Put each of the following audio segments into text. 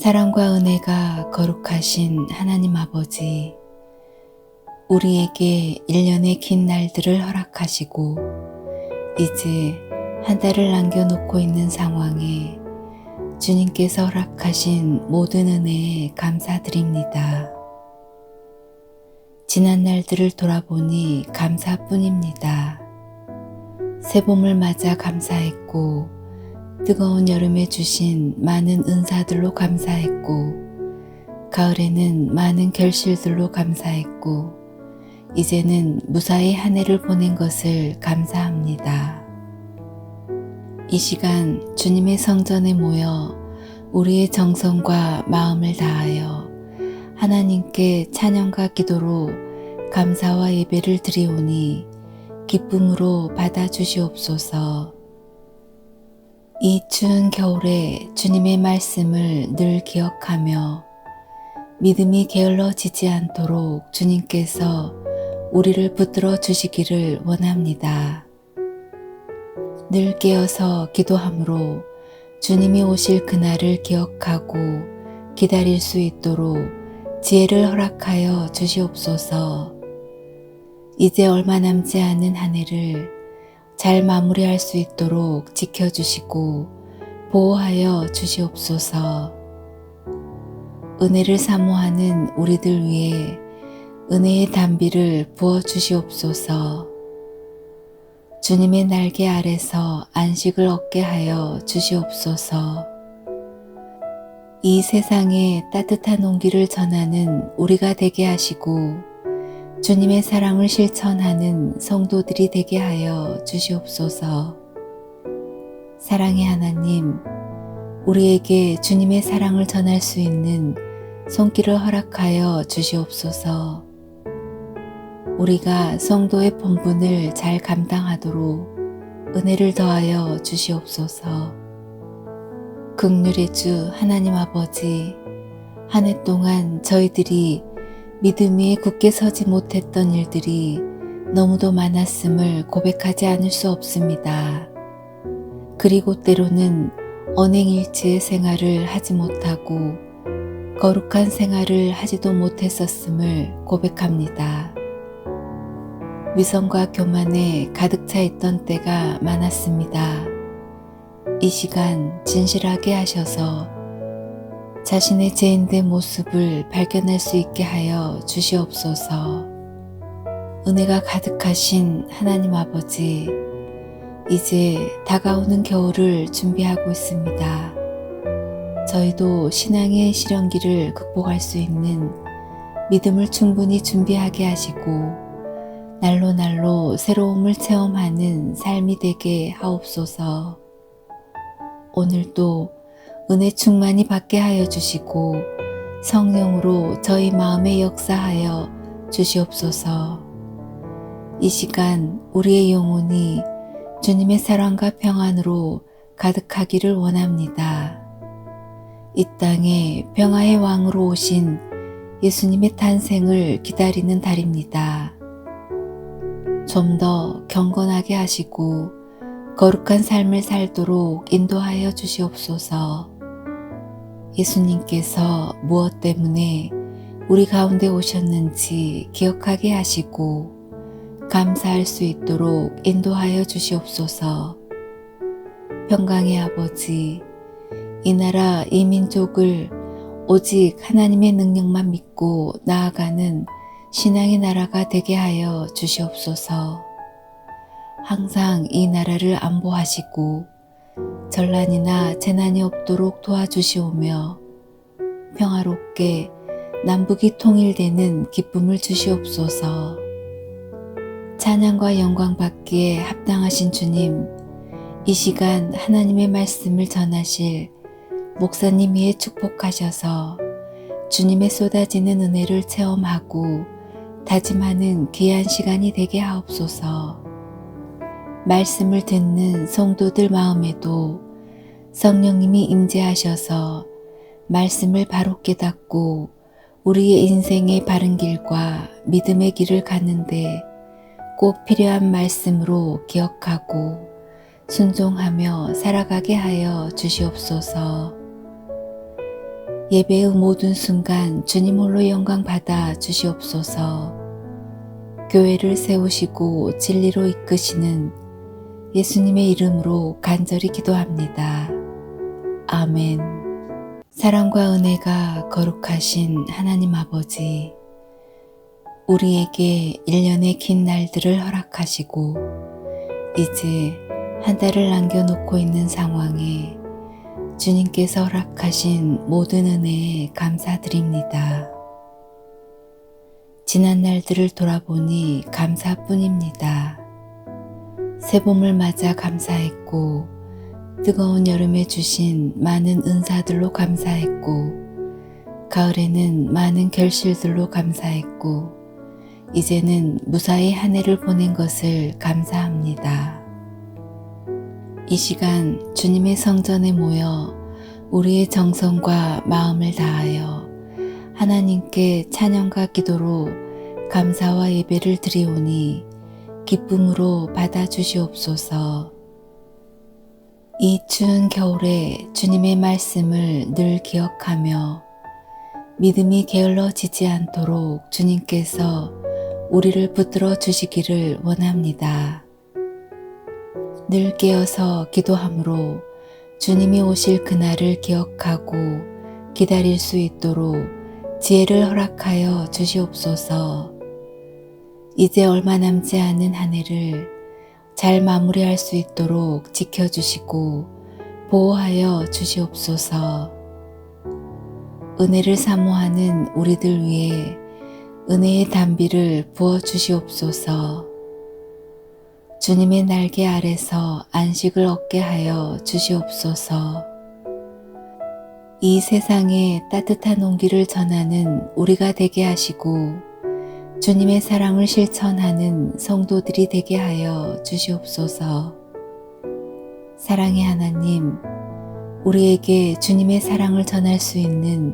사랑과 은혜가 거룩하신 하나님 아버지, 우리에게 1년의 긴 날들을 허락하시고 이제 한 달을 남겨놓고 있는 상황에 주님께서 허락하신 모든 은혜에 감사드립니다. 지난 날들을 돌아보니 감사뿐입니다. 새봄을 맞아 감사했고, 뜨거운 여름에 주신 많은 은사들로 감사했고, 가을에는 많은 결실들로 감사했고, 이제는 무사히 한 해를 보낸 것을 감사합니다. 이 시간 주님의 성전에 모여 우리의 정성과 마음을 다하여 하나님께 찬양과 기도로 감사와 예배를 드리오니 기쁨으로 받아주시옵소서. 이 추운 겨울에 주님의 말씀을 늘 기억하며 믿음이 게을러지지 않도록 주님께서 우리를 붙들어 주시기를 원합니다. 늘 깨어서 기도함으로 주님이 오실 그날을 기억하고 기다릴 수 있도록 지혜를 허락하여 주시옵소서. 이제 얼마 남지 않은 한 해를 잘 마무리할 수 있도록 지켜주시고 보호하여 주시옵소서. 은혜를 사모하는 우리들 위해 은혜의 단비를 부어 주시옵소서. 주님의 날개 아래서 안식을 얻게 하여 주시옵소서. 이 세상에 따뜻한 온기를 전하는 우리가 되게 하시고 주님의 사랑을 실천하는 성도들이 되게 하여 주시옵소서. 사랑의 하나님, 우리에게 주님의 사랑을 전할 수 있는 손길을 허락하여 주시옵소서. 우리가 성도의 본분을 잘 감당하도록 은혜를 더하여 주시옵소서. 긍휼의 주 하나님 아버지, 한 해 동안 저희들이 믿음 위에 굳게 서지 못했던 일들이 너무도 많았음을 고백하지 않을 수 없습니다. 그리고 때로는 언행일치의 생활을 하지 못하고 거룩한 생활을 하지도 못했었음을 고백합니다. 위선과 교만에 가득 차 있던 때가 많았습니다. 이 시간 진실하게 하셔서 자신의 죄인된 모습을 발견할 수 있게 하여 주시옵소서. 은혜가 가득하신 하나님 아버지, 이제 다가오는 겨울을 준비하고 있습니다. 저희도 신앙의 시련기를 극복할 수 있는 믿음을 충분히 준비하게 하시고 날로 날로 새로움을 체험하는 삶이 되게 하옵소서. 오늘도 은혜 충만히 받게 하여 주시고 성령으로 저희 마음에 역사하여 주시옵소서. 이 시간 우리의 영혼이 주님의 사랑과 평안으로 가득하기를 원합니다. 이 땅에 평화의 왕으로 오신 예수님의 탄생을 기다리는 달입니다. 좀 더 경건하게 하시고 거룩한 삶을 살도록 인도하여 주시옵소서. 예수님께서 무엇 때문에 우리 가운데 오셨는지 기억하게 하시고 감사할 수 있도록 인도하여 주시옵소서. 평강의 아버지, 이 나라 이 민족을 오직 하나님의 능력만 믿고 나아가는 신앙의 나라가 되게 하여 주시옵소서. 항상 이 나라를 안보하시고 전란이나 재난이 없도록 도와주시오며 평화롭게 남북이 통일되는 기쁨을 주시옵소서. 찬양과 영광 받기에 합당하신 주님, 이 시간 하나님의 말씀을 전하실 목사님 위에 축복하셔서 주님의 쏟아지는 은혜를 체험하고 다짐하는 귀한 시간이 되게 하옵소서. 말씀을 듣는 성도들 마음에도 성령님이 임재하셔서 말씀을 바로 깨닫고 우리의 인생의 바른 길과 믿음의 길을 가는데 꼭 필요한 말씀으로 기억하고 순종하며 살아가게 하여 주시옵소서. 예배의 모든 순간 주님 홀로 영광 받아 주시옵소서. 교회를 세우시고 진리로 이끄시는 예수님의 이름으로 간절히 기도합니다. 아멘. 사랑과 은혜가 거룩하신 하나님 아버지, 우리에게 1년의 긴 날들을 허락하시고 이제 한 달을 남겨놓고 있는 상황에 주님께서 허락하신 모든 은혜에 감사드립니다. 지난 날들을 돌아보니 감사뿐입니다. 새봄을 맞아 감사했고 뜨거운 여름에 주신 많은 은사들로 감사했고 가을에는 많은 결실들로 감사했고 이제는 무사히 한 해를 보낸 것을 감사합니다. 이 시간 주님의 성전에 모여 우리의 정성과 마음을 다하여 하나님께 찬양과 기도로 감사와 예배를 드리오니 기쁨으로 받아주시옵소서. 이 추운 겨울에 주님의 말씀을 늘 기억하며 믿음이 게을러지지 않도록 주님께서 우리를 붙들어 주시기를 원합니다. 늘 깨어서 기도함으로 주님이 오실 그날을 기억하고 기다릴 수 있도록 지혜를 허락하여 주시옵소서. 이제 얼마 남지 않은 한 해를 잘 마무리할 수 있도록 지켜주시고 보호하여 주시옵소서. 은혜를 사모하는 우리들 위해 은혜의 단비를 부어 주시옵소서. 주님의 날개 아래서 안식을 얻게 하여 주시옵소서. 이 세상에 따뜻한 온기를 전하는 우리가 되게 하시고 주님의 사랑을 실천하는 성도들이 되게 하여 주시옵소서. 사랑의 하나님, 우리에게 주님의 사랑을 전할 수 있는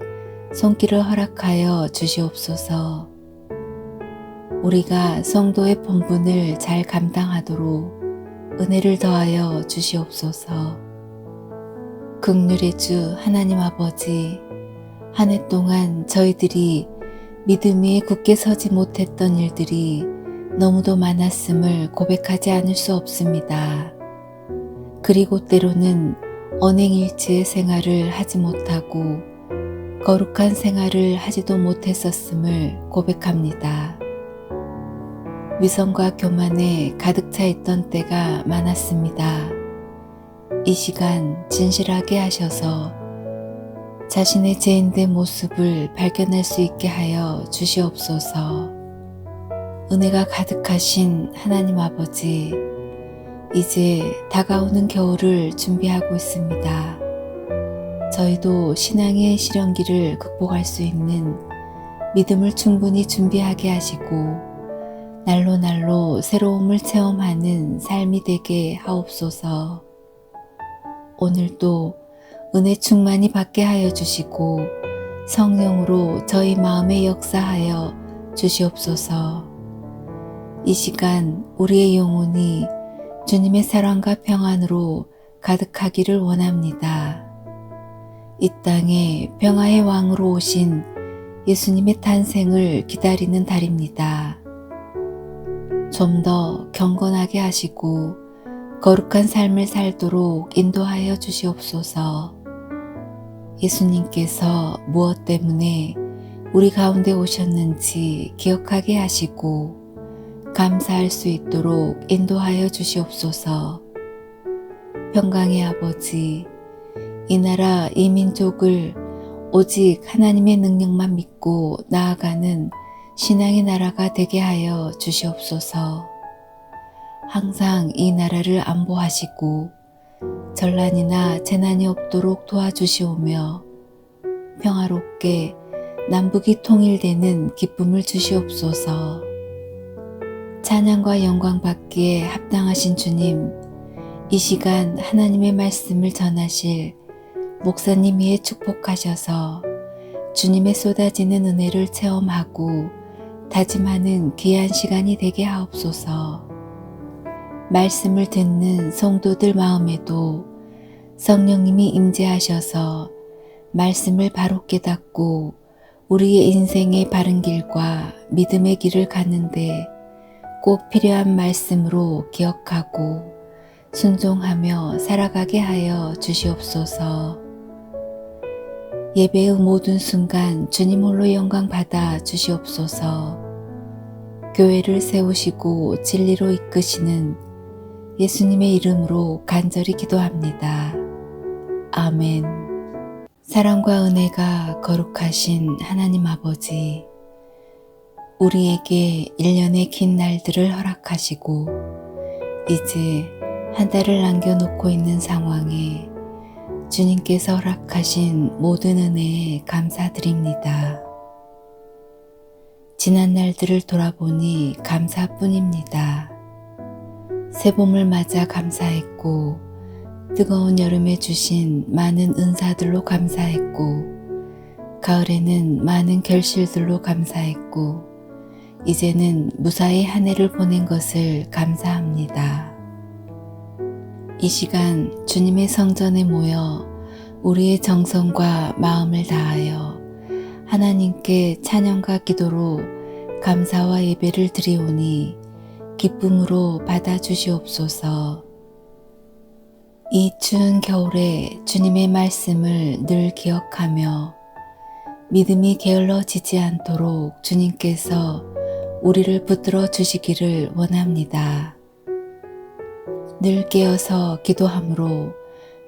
손길을 허락하여 주시옵소서. 우리가 성도의 본분을 잘 감당하도록 은혜를 더하여 주시옵소서. 긍휼의 주 하나님 아버지, 한 해 동안 저희들이 믿음 위에 굳게 서지 못했던 일들이 너무도 많았음을 고백하지 않을 수 없습니다. 그리고 때로는 언행일치의 생활을 하지 못하고 거룩한 생활을 하지도 못했었음을 고백합니다. 위선과 교만에 가득 차 있던 때가 많았습니다. 이 시간 진실하게 하셔서 자신의 죄인된 모습을 발견할 수 있게 하여 주시옵소서. 은혜가 가득하신 하나님 아버지, 이제 다가오는 겨울을 준비하고 있습니다. 저희도 신앙의 시련기를 극복할 수 있는 믿음을 충분히 준비하게 하시고 날로 날로 새로움을 체험하는 삶이 되게 하옵소서. 오늘도 은혜 충만히 받게 하여 주시고 성령으로 저희 마음에 역사하여 주시옵소서. 이 시간 우리의 영혼이 주님의 사랑과 평안으로 가득하기를 원합니다. 이 땅에 평화의 왕으로 오신 예수님의 탄생을 기다리는 달입니다. 좀 더 경건하게 하시고 거룩한 삶을 살도록 인도하여 주시옵소서. 예수님께서 무엇 때문에 우리 가운데 오셨는지 기억하게 하시고 감사할 수 있도록 인도하여 주시옵소서. 평강의 아버지, 이 나라 이 민족을 오직 하나님의 능력만 믿고 나아가는 신앙의 나라가 되게 하여 주시옵소서. 항상 이 나라를 안보하시고 전란이나 재난이 없도록 도와주시오며 평화롭게 남북이 통일되는 기쁨을 주시옵소서. 찬양과 영광 받기에 합당하신 주님, 이 시간 하나님의 말씀을 전하실 목사님 위에 축복하셔서 주님의 쏟아지는 은혜를 체험하고 다짐하는 귀한 시간이 되게 하옵소서. 말씀을 듣는 성도들 마음에도 성령님이 임재하셔서 말씀을 바로 깨닫고 우리의 인생의 바른 길과 믿음의 길을 가는데 꼭 필요한 말씀으로 기억하고 순종하며 살아가게 하여 주시옵소서. 예배의 모든 순간 주님 홀로 영광 받아 주시옵소서. 교회를 세우시고 진리로 이끄시는 예수님의 이름으로 간절히 기도합니다. 아멘. 사랑과 은혜가 거룩하신 하나님 아버지, 우리에게 1년의 긴 날들을 허락하시고 이제 한 달을 남겨놓고 있는 상황에 주님께서 허락하신 모든 은혜에 감사드립니다. 지난 날들을 돌아보니 감사뿐입니다. 새봄을 맞아 감사했고 뜨거운 여름에 주신 많은 은사들로 감사했고 가을에는 많은 결실들로 감사했고 이제는 무사히 한 해를 보낸 것을 감사합니다. 이 시간 주님의 성전에 모여 우리의 정성과 마음을 다하여 하나님께 찬양과 기도로 감사와 예배를 드리오니 기쁨으로 받아주시옵소서. 이 추운 겨울에 주님의 말씀을 늘 기억하며 믿음이 게을러지지 않도록 주님께서 우리를 붙들어 주시기를 원합니다. 늘 깨어서 기도함으로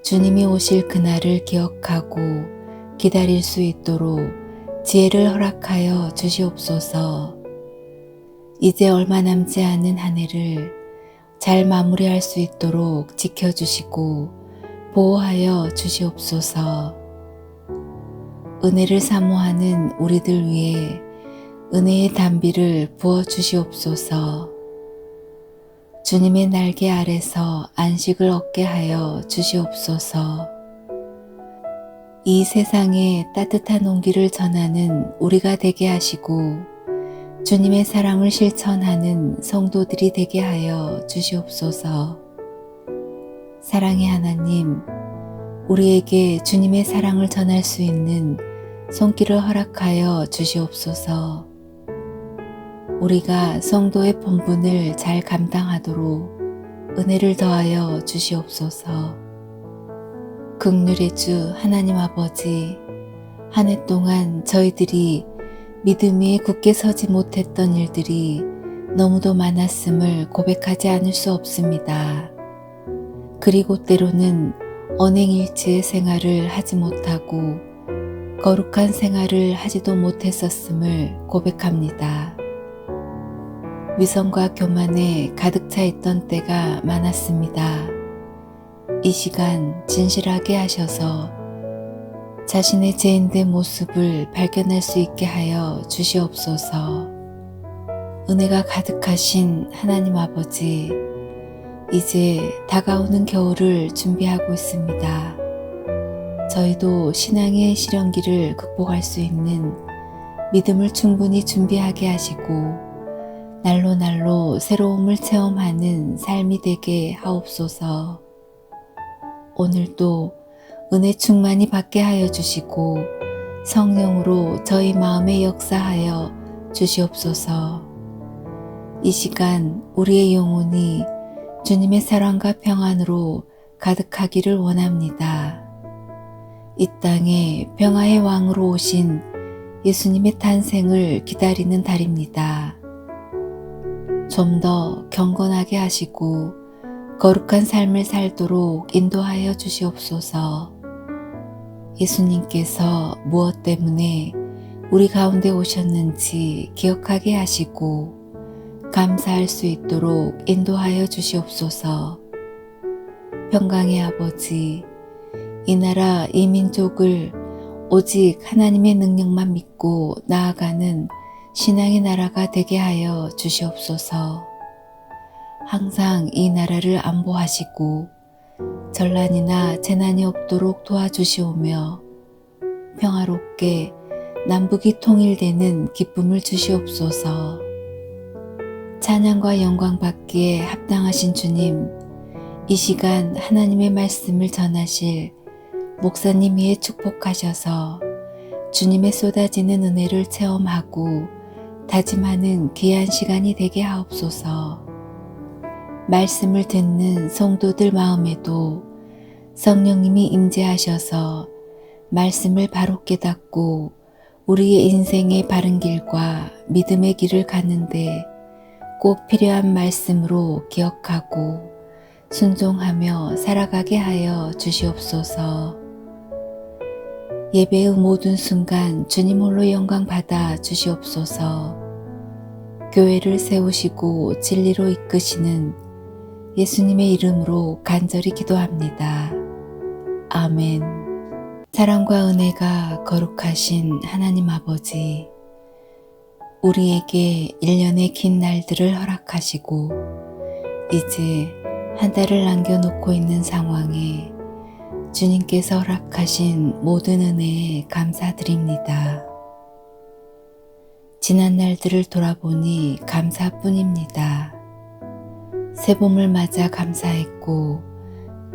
주님이 오실 그날을 기억하고 기다릴 수 있도록 지혜를 허락하여 주시옵소서. 이제 얼마 남지 않은 한 해를 잘 마무리할 수 있도록 지켜주시고 보호하여 주시옵소서. 은혜를 사모하는 우리들 위해 은혜의 단비를 부어 주시옵소서. 주님의 날개 아래서 안식을 얻게 하여 주시옵소서. 이 세상에 따뜻한 온기를 전하는 우리가 되게 하시고 주님의 사랑을 실천하는 성도들이 되게 하여 주시옵소서. 사랑의 하나님, 우리에게 주님의 사랑을 전할 수 있는 손길을 허락하여 주시옵소서. 우리가 성도의 본분을 잘 감당하도록 은혜를 더하여 주시옵소서. 긍휼의 주 하나님 아버지, 한 해 동안 저희들이 믿음 위에 굳게 서지 못했던 일들이 너무도 많았음을 고백하지 않을 수 없습니다. 그리고 때로는 언행일치의 생활을 하지 못하고 거룩한 생활을 하지도 못했었음을 고백합니다. 위선과 교만에 가득 차 있던 때가 많았습니다. 이 시간 진실하게 하셔서 자신의 죄인된 모습을 발견할 수 있게 하여 주시옵소서. 은혜가 가득하신 하나님 아버지, 이제 다가오는 겨울을 준비하고 있습니다. 저희도 신앙의 시련기를 극복할 수 있는 믿음을 충분히 준비하게 하시고 날로 날로 새로움을 체험하는 삶이 되게 하옵소서. 오늘도 은혜 충만히 받게 하여 주시고 성령으로 저희 마음에 역사하여 주시옵소서. 이 시간 우리의 영혼이 주님의 사랑과 평안으로 가득하기를 원합니다. 이 땅에 평화의 왕으로 오신 예수님의 탄생을 기다리는 달입니다. 좀 더 경건하게 하시고 거룩한 삶을 살도록 인도하여 주시옵소서. 예수님께서 무엇 때문에 우리 가운데 오셨는지 기억하게 하시고 감사할 수 있도록 인도하여 주시옵소서. 평강의 아버지, 이 나라 이 민족을 오직 하나님의 능력만 믿고 나아가는 신앙의 나라가 되게 하여 주시옵소서. 항상 이 나라를 안보하시고 전란이나 재난이 없도록 도와주시오며 평화롭게 남북이 통일되는 기쁨을 주시옵소서. 찬양과 영광 받기에 합당하신 주님, 이 시간 하나님의 말씀을 전하실 목사님 위에 축복하셔서 주님의 쏟아지는 은혜를 체험하고 다짐하는 귀한 시간이 되게 하옵소서. 말씀을 듣는 성도들 마음에도 성령님이 임재하셔서 말씀을 바로 깨닫고 우리의 인생의 바른 길과 믿음의 길을 가는데 꼭 필요한 말씀으로 기억하고 순종하며 살아가게 하여 주시옵소서. 예배의 모든 순간 주님 홀로 영광 받아 주시옵소서. 교회를 세우시고 진리로 이끄시는 예수님의 이름으로 간절히 기도합니다. 아멘. 사랑과 은혜가 거룩하신 하나님 아버지, 우리에게 1년의 긴 날들을 허락하시고 이제 한 달을 남겨놓고 있는 상황에 주님께서 허락하신 모든 은혜에 감사드립니다. 지난 날들을 돌아보니 감사뿐입니다. 새봄을 맞아 감사했고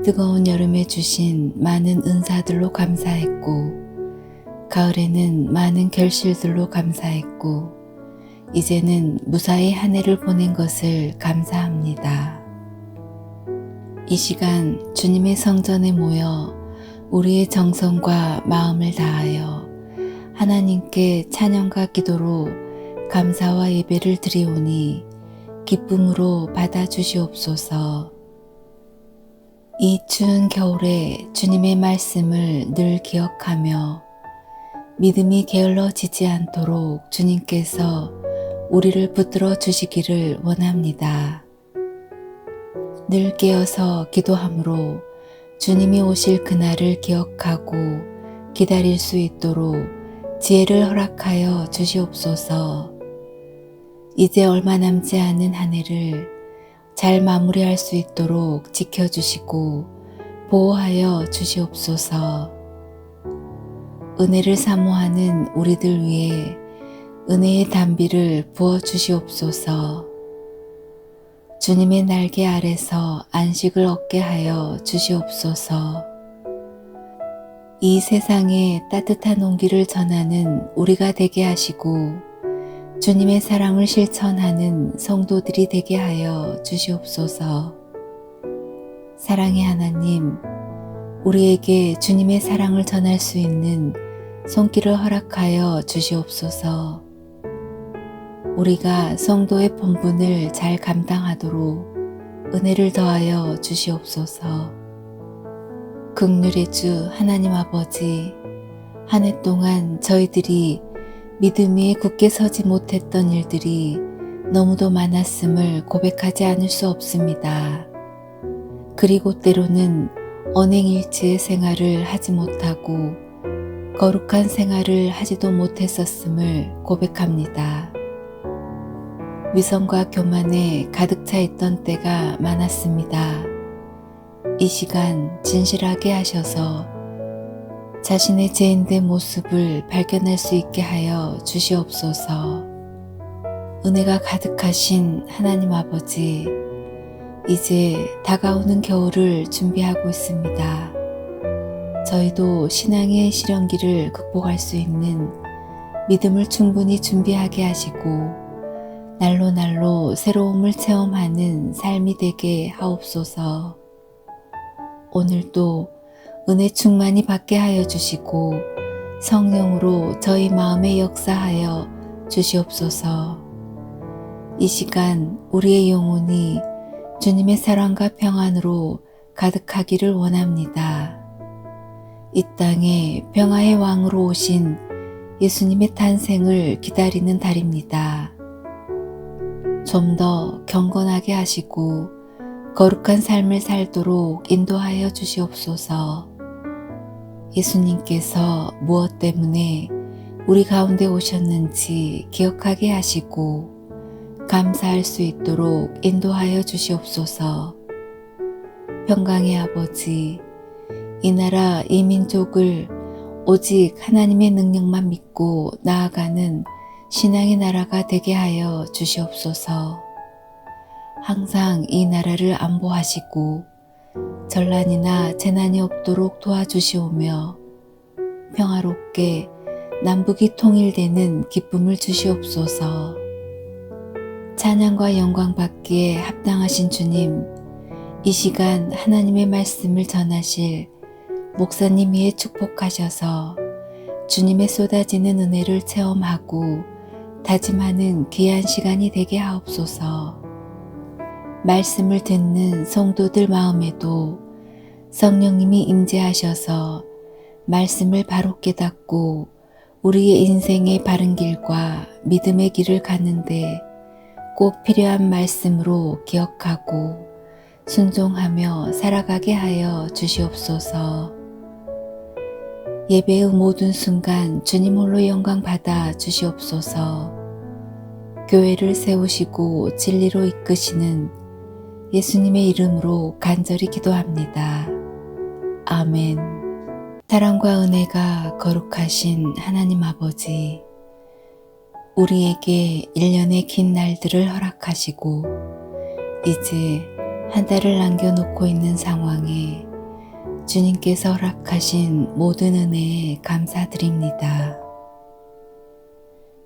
뜨거운 여름에 주신 많은 은사들로 감사했고 가을에는 많은 결실들로 감사했고 이제는 무사히 한 해를 보낸 것을 감사합니다. 이 시간 주님의 성전에 모여 우리의 정성과 마음을 다하여 하나님께 찬양과 기도로 감사와 예배를 드리오니 기쁨으로 받아주시옵소서. 이 추운 겨울에 주님의 말씀을 늘 기억하며 믿음이 게을러지지 않도록 주님께서 우리를 붙들어 주시기를 원합니다. 늘 깨어서 기도함으로 주님이 오실 그날을 기억하고 기다릴 수 있도록 지혜를 허락하여 주시옵소서. 이제 얼마 남지 않은 한 해를 잘 마무리할 수 있도록 지켜주시고 보호하여 주시옵소서. 은혜를 사모하는 우리들 위해 은혜의 단비를 부어 주시옵소서. 주님의 날개 아래서 안식을 얻게 하여 주시옵소서. 이 세상에 따뜻한 온기를 전하는 우리가 되게 하시고 주님의 사랑을 실천하는 성도들이 되게 하여 주시옵소서. 사랑의 하나님, 우리에게 주님의 사랑을 전할 수 있는 손길을 허락하여 주시옵소서. 우리가 성도의 본분을 잘 감당하도록 은혜를 더하여 주시옵소서. 긍휼의 주 하나님 아버지, 한 해 동안 저희들이 믿음 위에 굳게 서지 못했던 일들이 너무도 많았음을 고백하지 않을 수 없습니다. 그리고 때로는 언행일치의 생활을 하지 못하고 거룩한 생활을 하지도 못했었음을 고백합니다. 위선과 교만에 가득 차 있던 때가 많았습니다. 이 시간 진실하게 하셔서 자신의 죄인된 모습을 발견할 수 있게 하여 주시옵소서. 은혜가 가득하신 하나님 아버지, 이제 다가오는 겨울을 준비하고 있습니다. 저희도 신앙의 시련기를 극복할 수 있는 믿음을 충분히 준비하게 하시고 날로 날로 새로움을 체험하는 삶이 되게 하옵소서. 오늘도 은혜 충만히 받게 하여 주시고 성령으로 저희 마음에 역사하여 주시옵소서. 이 시간 우리의 영혼이 주님의 사랑과 평안으로 가득하기를 원합니다. 이 땅에 평화의 왕으로 오신 예수님의 탄생을 기다리는 달입니다. 좀 더 경건하게 하시고 거룩한 삶을 살도록 인도하여 주시옵소서. 예수님께서 무엇 때문에 우리 가운데 오셨는지 기억하게 하시고 감사할 수 있도록 인도하여 주시옵소서. 평강의 아버지, 이 나라 이 민족을 오직 하나님의 능력만 믿고 나아가는 신앙의 나라가 되게 하여 주시옵소서. 항상 이 나라를 안보하시고 전란이나 재난이 없도록 도와주시오며 평화롭게 남북이 통일되는 기쁨을 주시옵소서. 찬양과 영광 받기에 합당하신 주님, 이 시간 하나님의 말씀을 전하실 목사님 위에 축복하셔서 주님의 쏟아지는 은혜를 체험하고 다짐하는 귀한 시간이 되게 하옵소서. 말씀을 듣는 성도들 마음에도 성령님이 임재하셔서 말씀을 바로 깨닫고 우리의 인생의 바른 길과 믿음의 길을 가는데 꼭 필요한 말씀으로 기억하고 순종하며 살아가게 하여 주시옵소서. 예배의 모든 순간 주님 홀로 영광 받아 주시옵소서. 교회를 세우시고 진리로 이끄시는 예수님의 이름으로 간절히 기도합니다. 아멘. 사랑과 은혜가 거룩하신 하나님 아버지, 우리에게 1년의 긴 날들을 허락하시고 이제 한 달을 남겨놓고 있는 상황에 주님께서 허락하신 모든 은혜에 감사드립니다.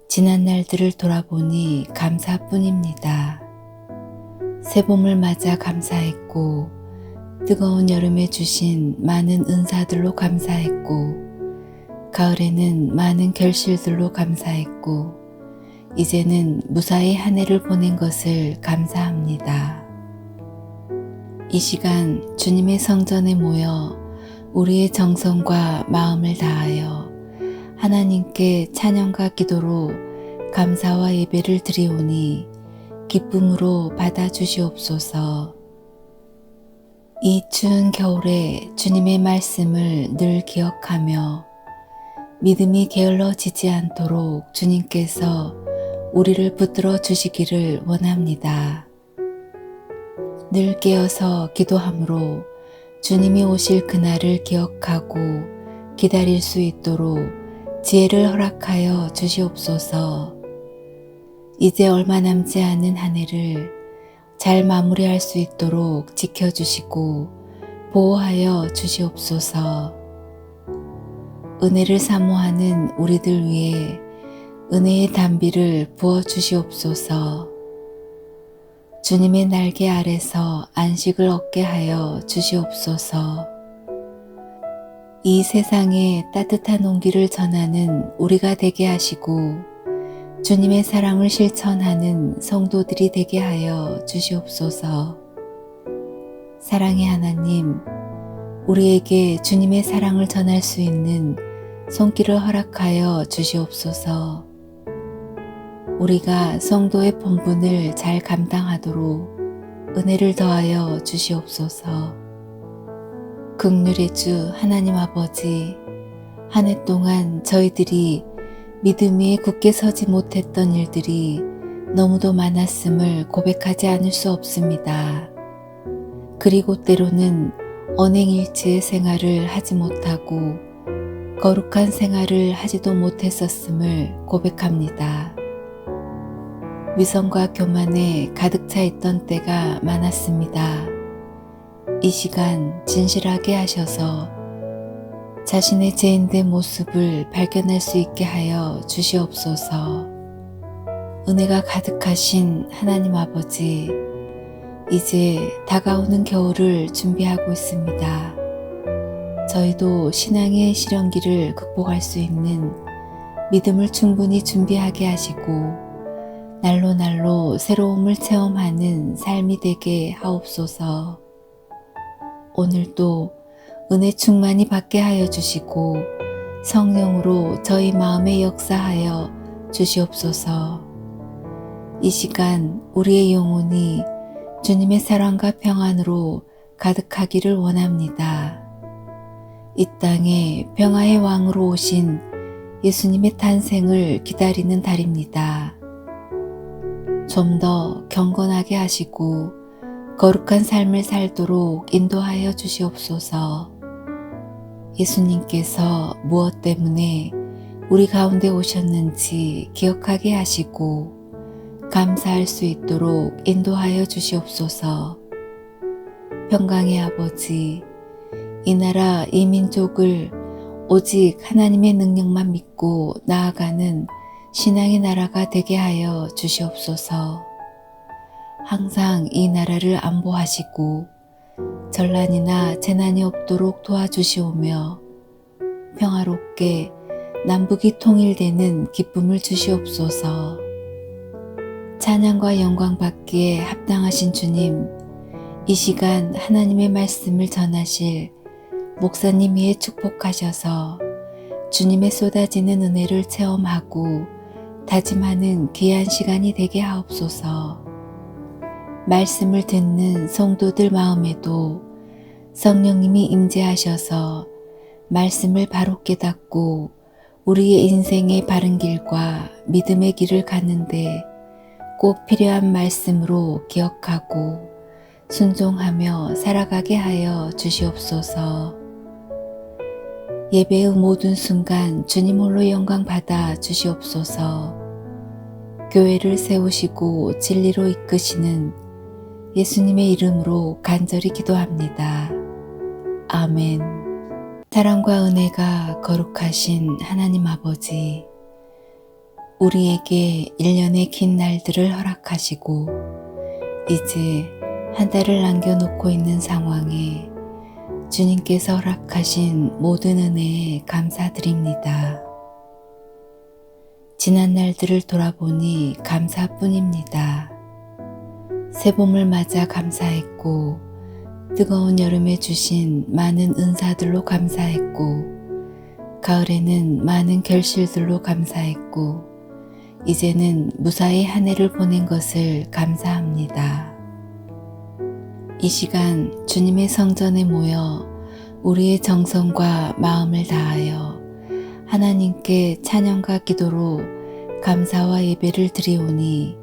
지난 날들을 돌아보니 감사뿐입니다. 새봄을 맞아 감사했고 뜨거운 여름에 주신 많은 은사들로 감사했고 가을에는 많은 결실들로 감사했고 이제는 무사히 한 해를 보낸 것을 감사합니다. 이 시간 주님의 성전에 모여 우리의 정성과 마음을 다하여 하나님께 찬양과 기도로 감사와 예배를 드리오니 기쁨으로 받아주시옵소서. 이 추운 겨울에 주님의 말씀을 늘 기억하며 믿음이 게을러지지 않도록 주님께서 우리를 붙들어 주시기를 원합니다. 늘 깨어서 기도함으로 주님이 오실 그날을 기억하고 기다릴 수 있도록 지혜를 허락하여 주시옵소서. 이제 얼마 남지 않은 한 해를 잘 마무리할 수 있도록 지켜주시고 보호하여 주시옵소서. 은혜를 사모하는 우리들 위해 은혜의 단비를 부어 주시옵소서. 주님의 날개 아래서 안식을 얻게 하여 주시옵소서. 이 세상에 따뜻한 온기를 전하는 우리가 되게 하시고 주님의 사랑을 실천하는 성도들이 되게 하여 주시옵소서. 사랑의 하나님, 우리에게 주님의 사랑을 전할 수 있는 손길을 허락하여 주시옵소서. 우리가 성도의 본분을 잘 감당하도록 은혜를 더하여 주시옵소서. 긍휼의 주 하나님 아버지, 한 해 동안 저희들이 믿음 위에 굳게 서지 못했던 일들이 너무도 많았음을 고백하지 않을 수 없습니다. 그리고 때로는 언행일치의 생활을 하지 못하고 거룩한 생활을 하지도 못했었음을 고백합니다. 위선과 교만에 가득 차 있던 때가 많았습니다. 이 시간 진실하게 하셔서 자신의 죄인된 모습을 발견할 수 있게 하여 주시옵소서. 은혜가 가득하신 하나님 아버지, 이제 다가오는 겨울을 준비하고 있습니다. 저희도 신앙의 시련기를 극복할 수 있는 믿음을 충분히 준비하게 하시고 날로 날로 새로움을 체험하는 삶이 되게 하옵소서. 오늘도 은혜 충만히 받게 하여 주시고 성령으로 저희 마음에 역사하여 주시옵소서. 이 시간 우리의 영혼이 주님의 사랑과 평안으로 가득하기를 원합니다. 이 땅에 평화의 왕으로 오신 예수님의 탄생을 기다리는 달입니다. 좀 더 경건하게 하시고 거룩한 삶을 살도록 인도하여 주시옵소서. 예수님께서 무엇 때문에 우리 가운데 오셨는지 기억하게 하시고 감사할 수 있도록 인도하여 주시옵소서. 평강의 아버지, 이 나라 이 민족을 오직 하나님의 능력만 믿고 나아가는 신앙의 나라가 되게 하여 주시옵소서. 항상 이 나라를 안보하시고 전란이나 재난이 없도록 도와주시오며 평화롭게 남북이 통일되는 기쁨을 주시옵소서. 찬양과 영광 받기에 합당하신 주님, 이 시간 하나님의 말씀을 전하실 목사님 위에 축복하셔서 주님의 쏟아지는 은혜를 체험하고 다짐하는 귀한 시간이 되게 하옵소서. 말씀을 듣는 성도들 마음에도 성령님이 임재하셔서 말씀을 바로 깨닫고 우리의 인생의 바른 길과 믿음의 길을 가는데 꼭 필요한 말씀으로 기억하고 순종하며 살아가게 하여 주시옵소서. 예배의 모든 순간 주님 홀로 영광 받아 주시옵소서. 교회를 세우시고 진리로 이끄시는 예수님의 이름으로 간절히 기도합니다. 아멘. 사랑과 은혜가 거룩하신 하나님 아버지, 우리에게 1년의 긴 날들을 허락하시고 이제 한 달을 남겨놓고 있는 상황에 주님께서 허락하신 모든 은혜에 감사드립니다. 지난 날들을 돌아보니 감사뿐입니다. 새봄을 맞아 감사했고 뜨거운 여름에 주신 많은 은사들로 감사했고 가을에는 많은 결실들로 감사했고 이제는 무사히 한 해를 보낸 것을 감사합니다. 이 시간 주님의 성전에 모여 우리의 정성과 마음을 다하여 하나님께 찬양과 기도로 감사와 예배를 드리오니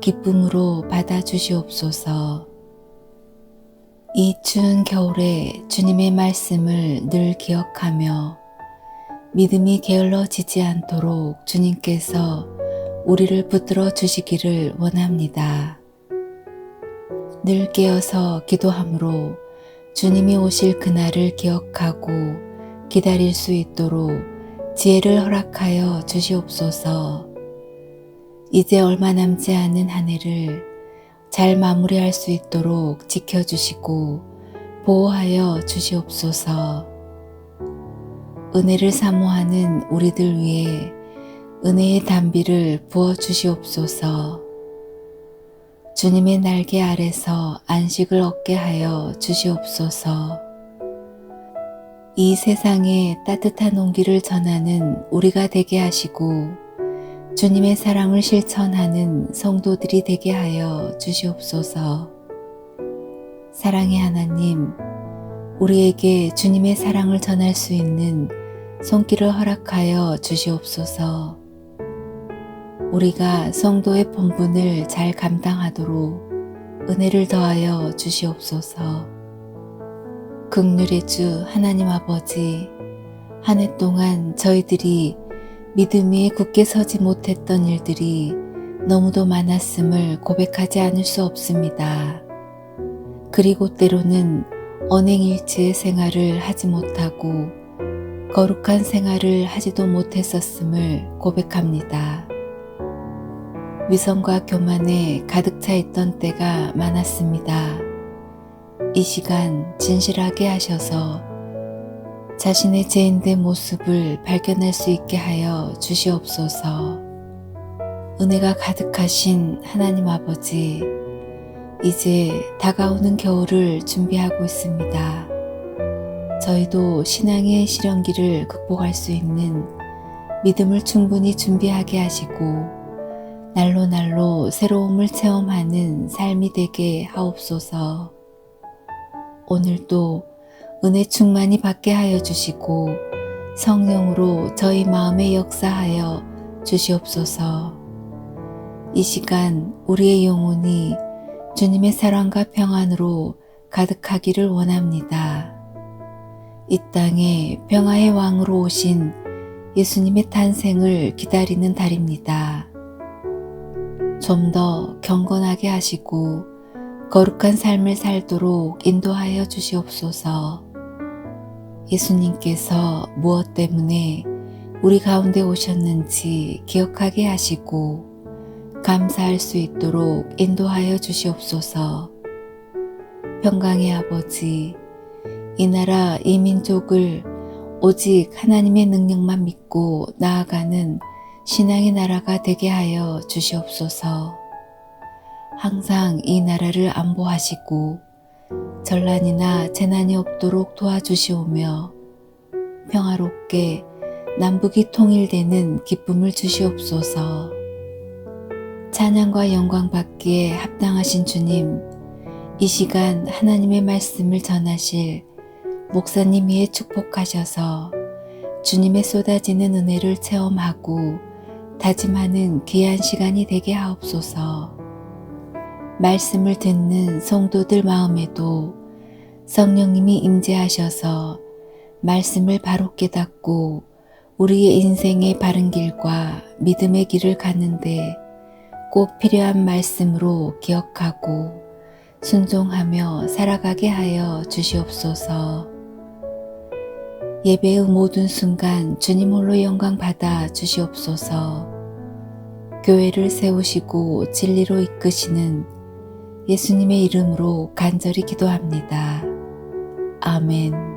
기쁨으로 받아주시옵소서. 이 추운 겨울에 주님의 말씀을 늘 기억하며 믿음이 게을러지지 않도록 주님께서 우리를 붙들어 주시기를 원합니다. 늘 깨어서 기도함으로 주님이 오실 그날을 기억하고 기다릴 수 있도록 지혜를 허락하여 주시옵소서. 이제 얼마 남지 않은 한 해를 잘 마무리할 수 있도록 지켜주시고 보호하여 주시옵소서. 은혜를 사모하는 우리들 위해 은혜의 단비를 부어 주시옵소서. 주님의 날개 아래서 안식을 얻게 하여 주시옵소서. 이 세상에 따뜻한 온기를 전하는 우리가 되게 하시고 주님의 사랑을 실천하는 성도들이 되게 하여 주시옵소서. 사랑의 하나님, 우리에게 주님의 사랑을 전할 수 있는 손길을 허락하여 주시옵소서. 우리가 성도의 본분을 잘 감당하도록 은혜를 더하여 주시옵소서. 긍휼의 주 하나님 아버지, 한 해 동안 저희들이 믿음 위에 굳게 서지 못했던 일들이 너무도 많았음을 고백하지 않을 수 없습니다. 그리고 때로는 언행일치의 생활을 하지 못하고 거룩한 생활을 하지도 못했었음을 고백합니다. 위선과 교만에 가득 차 있던 때가 많았습니다. 이 시간 진실하게 하셔서 자신의 죄인된 모습을 발견할 수 있게 하여 주시옵소서. 은혜가 가득하신 하나님 아버지, 이제 다가오는 겨울을 준비하고 있습니다. 저희도 신앙의 시련기를 극복할 수 있는 믿음을 충분히 준비하게 하시고 날로 날로 새로움을 체험하는 삶이 되게 하옵소서. 오늘도 은혜 충만히 받게 하여 주시고 성령으로 저희 마음에 역사하여 주시옵소서. 이 시간 우리의 영혼이 주님의 사랑과 평안으로 가득하기를 원합니다. 이 땅에 평화의 왕으로 오신 예수님의 탄생을 기다리는 달입니다. 좀 더 경건하게 하시고 거룩한 삶을 살도록 인도하여 주시옵소서. 예수님께서 무엇 때문에 우리 가운데 오셨는지 기억하게 하시고 감사할 수 있도록 인도하여 주시옵소서. 평강의 아버지, 이 나라 이 민족을 오직 하나님의 능력만 믿고 나아가는 신앙의 나라가 되게 하여 주시옵소서. 항상 이 나라를 안보하시고 전란이나 재난이 없도록 도와주시오며 평화롭게 남북이 통일되는 기쁨을 주시옵소서. 찬양과 영광 받기에 합당하신 주님, 이 시간 하나님의 말씀을 전하실 목사님 위에 축복하셔서 주님의 쏟아지는 은혜를 체험하고 다짐하는 귀한 시간이 되게 하옵소서. 말씀을 듣는 성도들 마음에도 성령님이 임재하셔서 말씀을 바로 깨닫고 우리의 인생의 바른 길과 믿음의 길을 가는데 꼭 필요한 말씀으로 기억하고 순종하며 살아가게 하여 주시옵소서. 예배의 모든 순간 주님 홀로 영광 받아 주시옵소서. 교회를 세우시고 진리로 이끄시는 예수님의 이름으로 간절히 기도합니다. 아멘.